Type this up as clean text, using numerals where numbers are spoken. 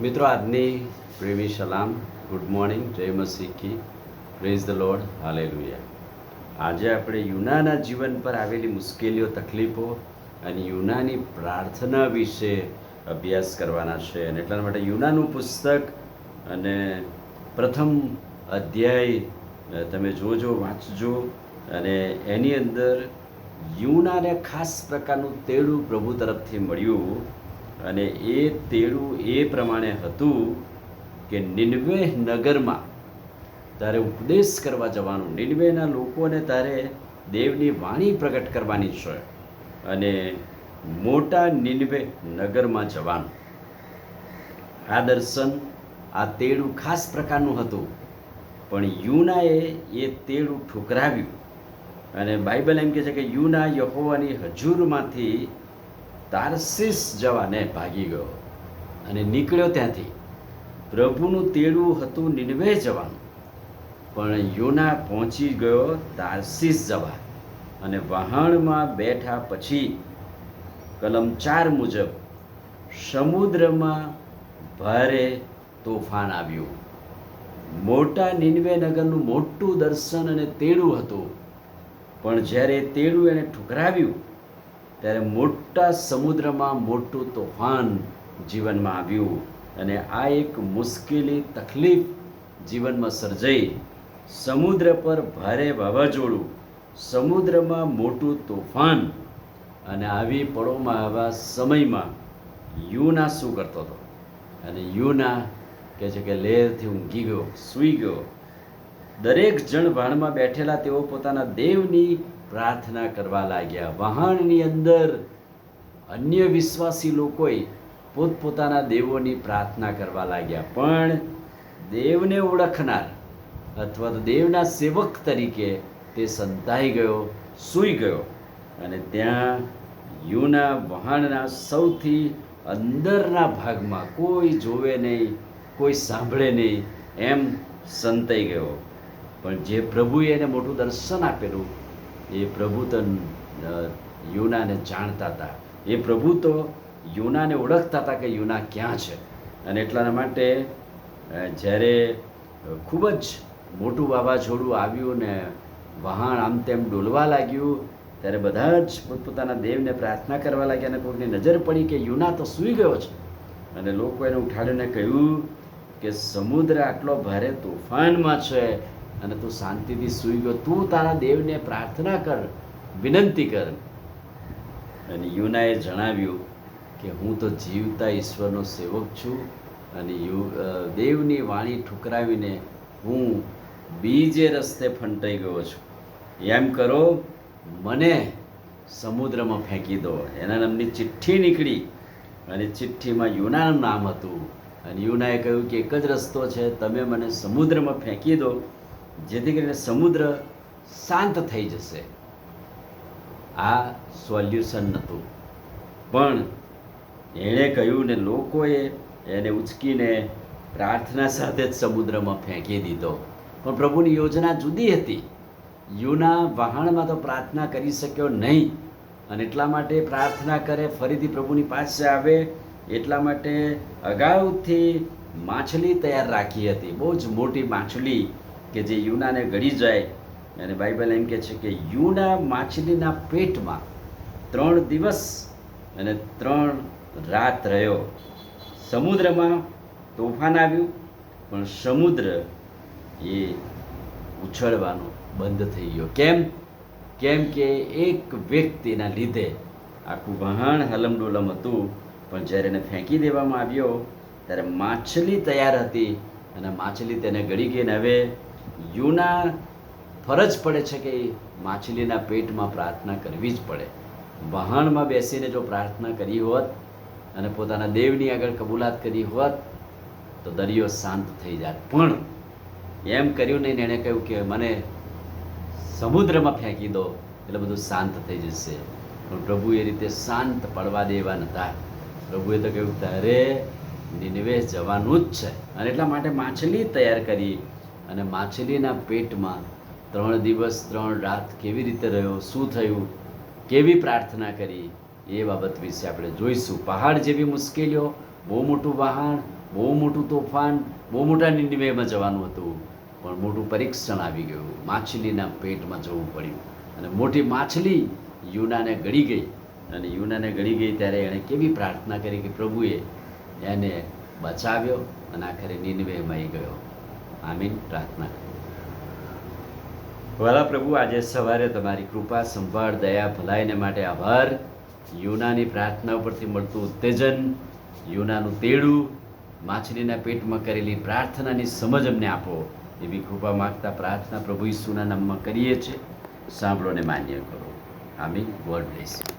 મિત્રો, આજની પ્રેમી સલામ, ગુડ મોર્નિંગ, જય મસીહ કી, પ્રેઝ ધ લોર્ડ, હાલેલુયા. આજે આપણે યુનાના જીવન પર આવેલી મુશ્કેલીઓ, તકલીફો અને યુનાની પ્રાર્થના વિશે અભ્યાસ કરવાના છે. અને એટલા માટે યુનાનું પુસ્તક અને પ્રથમ અધ્યાય તમે જોજો, વાંચજો. અને એની અંદર યુનાને ખાસ પ્રકારનું તેડું પ્રભુ તરફથી મળ્યું. અને એ તેડું એ પ્રમાણે હતું કે નિનવે નગરમાં તારે ઉપદેશ કરવા જવાનું, નિનવેના લોકોને તારે દેવની વાણી પ્રગટ કરવાની છે અને મોટા નિનવે નગરમાં જવાનું. આ દર્શન, આ તેડું ખાસ પ્રકારનું હતું, પણ યુનાએ એ તેડું ઠુકરાવ્યું. અને બાઇબલ એમ કહે છે કે યુના યહોવાની હજૂરમાંથી તાર્સીસ જવાને ભાગી ગયો અને નીકળ્યો ત્યાંથી. પ્રભુનું તેડું હતું નિનવે જવાનું, પણ યોના પહોંચી ગયો તાર્સીસ જવા. અને વહાણમાં બેઠા પછી કલમ 4 મુજબ સમુદ્રમાં ભારે તોફાન આવ્યું. મોટા નિનવે નગરનું મોટું દર્શન અને તેડું હતું, પણ જ્યારે તેડું એને ઠુકરાવ્યું ત્યારે મોટા સમુદ્રમાં મોટું તોફાન જીવનમાં આવ્યું. અને આ એક મુશ્કેલી, તકલીફ જીવનમાં સર્જાઈ. સમુદ્ર પર ભારે વાવાઝોડું, સમુદ્રમાં મોટું તોફાન. અને આવી પળોમાં, આવા સમયમાં યુના શું કરતો હતો? અને યુના કહે છે કે લેરથી ઊંઘી ગયો, સૂઈ ગયો. દરેક જણ વહાણમાં બેઠેલા તેઓ પોતાના દેવની પ્રાર્થના કરવા લાગ્યા. વહાણની અંદર અન્ય વિશ્વાસી લોકોએ પોતપોતાના દેવોની પ્રાર્થના કરવા લાગ્યા. પણ દેવને ઓળખનાર અથવા તો દેવના સેવક તરીકે તે સંતાઈ ગયો, સૂઈ ગયો. અને ત્યાં યુના વહાણના સૌથી અંદરના ભાગમાં, કોઈ જોવે નહીં, કોઈ સાંભળે નહીં, એમ સંતાઈ ગયો. પણ જે પ્રભુએ એને મોટું દર્શન આપેલું, એ પ્રભુ તો યુનાને જાણતા હતા. એ પ્રભુ તો યુનાને ઓળખતા હતા કે યુના ક્યાં છે. અને એટલા માટે જ્યારે ખૂબ જ મોટું વાવાઝોડું આવ્યું ને વહાણ આમ તેમ ડોલવા લાગ્યું, ત્યારે બધા જ પોતપોતાના દેવને પ્રાર્થના કરવા લાગ્યા. અને કોઈની નજર પડી કે યુના તો સૂઈ ગયો છે. અને લોકો એને ઉઠાડીને કહ્યું કે સમુદ્ર આટલો ભારે તોફાનમાં છે અને તું શાંતિથી સૂઈ ગયો, તું તારા દેવને પ્રાર્થના કર, વિનંતી કર. અને યુનાએ જણાવ્યું કે હું તો જીવતા ઈશ્વરનો સેવક છું અને દેવની વાણી ઠુકરાવીને હું બીજે રસ્તે ફંટાઈ ગયો છું. એમ કરો, મને સમુદ્રમાં ફેંકી દો. એના નામની ચિઠ્ઠી નીકળી અને ચિઠ્ઠીમાં યુનાનું નામ હતું. અને યુનાએ કહ્યું કે એક જ રસ્તો છે, તમે મને સમુદ્રમાં ફેંકી દો, જેથી કરીને સમુદ્ર શાંત થઈ જશે. આ સોલ્યુશન નહોતું, પણ એણે કહ્યું ને લોકોએ એને ઉચકીને પ્રાર્થના સાથે જ સમુદ્રમાં ફેંકી દીધો. પણ પ્રભુની યોજના જુદી હતી. યુના વહાણમાં તો પ્રાર્થના કરી શક્યો નહીં. અને એટલા માટે પ્રાર્થના કરે, ફરીથી પ્રભુની પાસે આવે, એટલા માટે અગાઉથી માછલી તૈયાર રાખી હતી, બહુ જ મોટી માછલી કે જે યુનાને ગળી જાય. અને બાઇબલ એમ કહે છે કે યુના માછલીના પેટમાં 3 દિવસ અને 3 રાત રહ્યો. સમુદ્રમાં તોફાન આવ્યું, પણ સમુદ્ર એ ઉછળવાનું બંધ થઈ ગયો. કેમ કે એક વ્યક્તિના લીધે આખું વહાણ હલમડોલમ હતું. પણ જ્યારે એને ફેંકી દેવામાં આવ્યો ત્યારે માછલી તૈયાર હતી અને માછલી તેને ગળી ગઈને હવે યુના ફરજ પડે છે કે માછલીના પેટમાં પ્રાર્થના કરવી જ પડે. વહાણમાં બેસીને જો પ્રાર્થના કરી હોત અને પોતાના દેવની આગળ કબૂલાત કરી હોત તો દરિયો શાંત થઈ જાત. પણ એમ કર્યું નહીં. એણે કહ્યું કે મને સમુદ્રમાં ફેંકી દો એટલે બધું શાંત થઈ જશે. પણ પ્રભુ એ રીતે શાંત પડવા દેવા નહોતા. પ્રભુએ તો કહ્યું તારે નિનવે જવાનું જ છે. અને એટલા માટે માછલી તૈયાર કરી અને માછલીના પેટમાં 3 દિવસ 3 રાત કેવી રીતે રહ્યો, શું થયું, કેવી પ્રાર્થના કરી, એ બાબત વિશે આપણે જોઈશું. પહાડ જેવી મુશ્કેલીઓ, બહુ મોટું વહાણ બહુ મોટું તોફાન, બહુ મોટા નિનિવેમાં જવાનું હતું, પણ મોટું પરીક્ષણ આવી ગયું. માછલીના પેટમાં જવું પડ્યું અને મોટી માછલી યુનાને ગળી ગઈ. અને યુનાને ગળી ગઈ ત્યારે એણે કેવી પ્રાર્થના કરી કે પ્રભુએ એને બચાવ્યો અને આખરે નિનિવેમાં એ ગયો. આમીન. પ્રાર્થના કરી. વાલા પ્રભુ, આજે સવારે તમારી કૃપા, સંભાળ, દયા, ભલાઈને માટે આભાર. યુનાની પ્રાર્થના ઉપરથી મળતું ઉત્તેજન, યુનાનું તેડું, માછલીના પેટમાં કરેલી પ્રાર્થનાની સમજ અમને આપો. એવી કૃપા માગતા પ્રાર્થના પ્રભુ ઈસુના નામમાં કરીએ છીએ. સાંભળો ને માન્ય કરો. આમીન. God bless you.